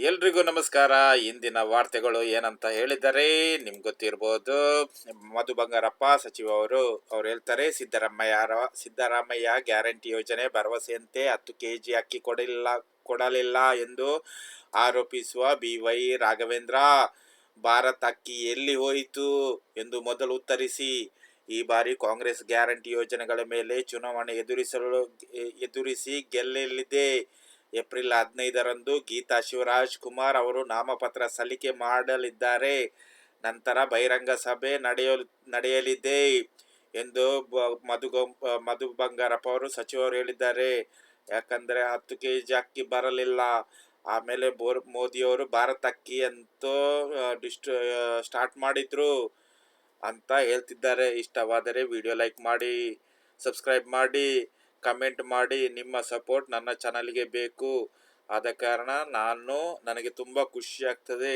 ಎಲ್ರಿಗೂ ನಮಸ್ಕಾರ. ಇಂದಿನ ವಾರ್ತೆಗಳು ಏನಂತ ಹೇಳಿದರೆ ನಿಮ್ಗೆ ಗೊತ್ತಿರ್ಬೋದು. ಮಧು ಬಂಗಾರಪ್ಪ ಸಚಿವ ಅವ್ರು ಹೇಳ್ತಾರೆ, ಸಿದ್ದರಾಮಯ್ಯ ಗ್ಯಾರಂಟಿ ಯೋಜನೆ ಭರವಸೆಯಂತೆ 10 ಕೆಜಿ ಅಕ್ಕಿ ಕೊಡಲಿಲ್ಲ ಎಂದು ಆರೋಪಿಸುವ BY ರಾಘವೇಂದ್ರ, ಭಾರತ್ ಅಕ್ಕಿ ಎಲ್ಲಿ ಹೋಯಿತು ಎಂದು ಮೊದಲು ಉತ್ತರಿಸಿ. ಈ ಬಾರಿ ಕಾಂಗ್ರೆಸ್ ಗ್ಯಾರಂಟಿ ಯೋಜನೆಗಳ ಮೇಲೆ ಚುನಾವಣೆ ಎದುರಿಸಿ ಗೆಲ್ಲಲಿದೆ. ಏಪ್ರಿಲ್ 15ರಂದು ಗೀತಾ ಶಿವರಾಜ್ ಕುಮಾರ್ ಅವರು ನಾಮಪತ್ರ ಸಲ್ಲಿಕೆ ಮಾಡಲಿದ್ದಾರೆ. ನಂತರ ಬಹಿರಂಗ ಸಭೆ ನಡೆಯಲಿದೆ ಎಂದು ಮಧು ಬಂಗಾರಪ್ಪ ಸಚಿವರು ಹೇಳಿದ್ದಾರೆ. ಯಾಕಂದ್ರೆ 10 ಕೆಜಿ ಅಕ್ಕಿ ಬರಲಿಲ್ಲ. ಆಮೇಲೆ ಮೋದಿಯವರು ಭಾರತ್ ಅಕ್ಕಿ ಅಂತೂ ಸ್ಟಾರ್ಟ್ ಮಾಡಿದ್ರು ಅಂತ ಹೇಳ್ತಿದ್ದಾರೆ. ಇಷ್ಟವಾದರೆ ವಿಡಿಯೋ ಲೈಕ್ ಮಾಡಿ, ಸಬ್ಸ್ಕ್ರೈಬ್ ಮಾಡಿ, ಕಮೆಂಟ್ ಮಾಡಿ. ನಿಮ್ಮ ಸಪೋರ್ಟ್ ನನ್ನ ಚಾನಲ್ಗೆ ಬೇಕು. ಆದ ಕಾರಣ ನನಗೆ ತುಂಬ ಖುಷಿ ಆಗ್ತದೆ.